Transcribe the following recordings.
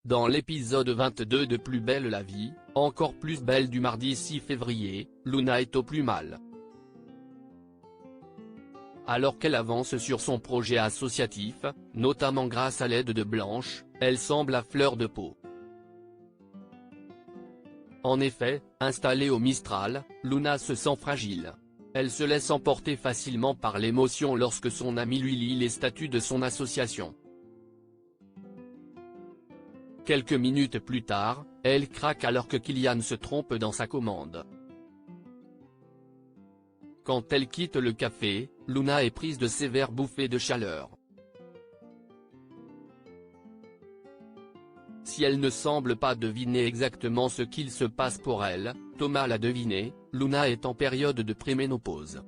Dans l'épisode 22 de Plus belle la vie, encore plus belle du mardi 6 février, Luna est au plus mal. Alors qu'elle avance sur son projet associatif, notamment grâce à l'aide de Blanche, elle semble à fleur de peau. En effet, installée au Mistral, Luna se sent fragile. Elle se laisse emporter facilement par l'émotion lorsque son ami lui lit les statuts de son association. Quelques minutes plus tard, elle craque alors que Kylian se trompe dans sa commande. Quand elle quitte le café, Luna est prise de sévères bouffées de chaleur. Si elle ne semble pas deviner exactement ce qu'il se passe pour elle, Thomas l'a deviné, Luna est en période de préménopause.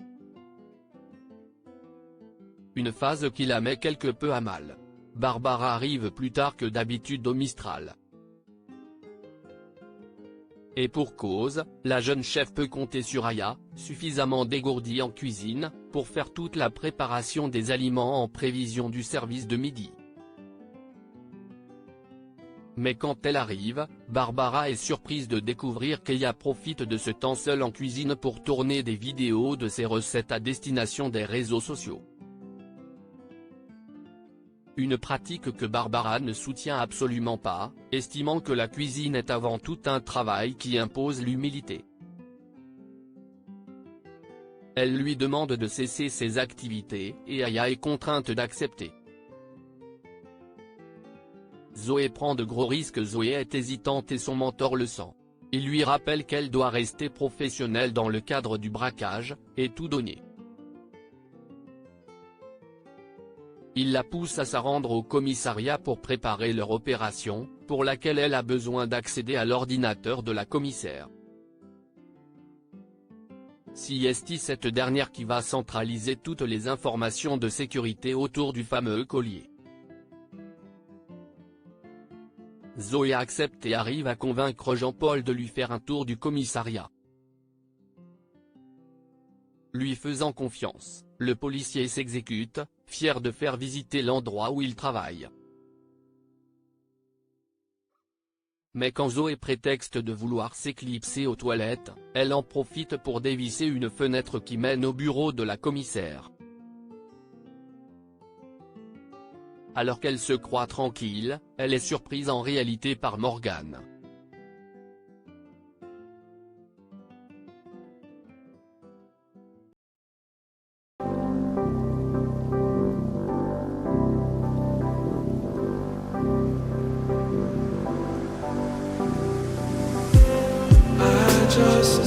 Une phase qui la met quelque peu à mal. Barbara arrive plus tard que d'habitude au Mistral. Et pour cause, la jeune chef peut compter sur Aya, suffisamment dégourdie en cuisine, pour faire toute la préparation des aliments en prévision du service de midi. Mais quand elle arrive, Barbara est surprise de découvrir qu'Aya profite de ce temps seul en cuisine pour tourner des vidéos de ses recettes à destination des réseaux sociaux. Une pratique que Barbara ne soutient absolument pas, estimant que la cuisine est avant tout un travail qui impose l'humilité. Elle lui demande de cesser ses activités et Aya est contrainte d'accepter. Zoé prend de gros risques. Zoé est hésitante et son mentor le sent. Il lui rappelle qu'elle doit rester professionnelle dans le cadre du braquage, et tout donner. Il la pousse à se rendre au commissariat pour préparer leur opération, pour laquelle elle a besoin d'accéder à l'ordinateur de la commissaire. Si est cette dernière qui va centraliser toutes les informations de sécurité autour du fameux collier. Zoé accepte et arrive à convaincre Jean-Paul de lui faire un tour du commissariat. Lui faisant confiance, le policier s'exécute, fier de faire visiter l'endroit où il travaille. Mais quand Zoé prétexte de vouloir s'éclipser aux toilettes, elle en profite pour dévisser une fenêtre qui mène au bureau de la commissaire. Alors qu'elle se croit tranquille, elle est surprise en réalité par Morgane. Just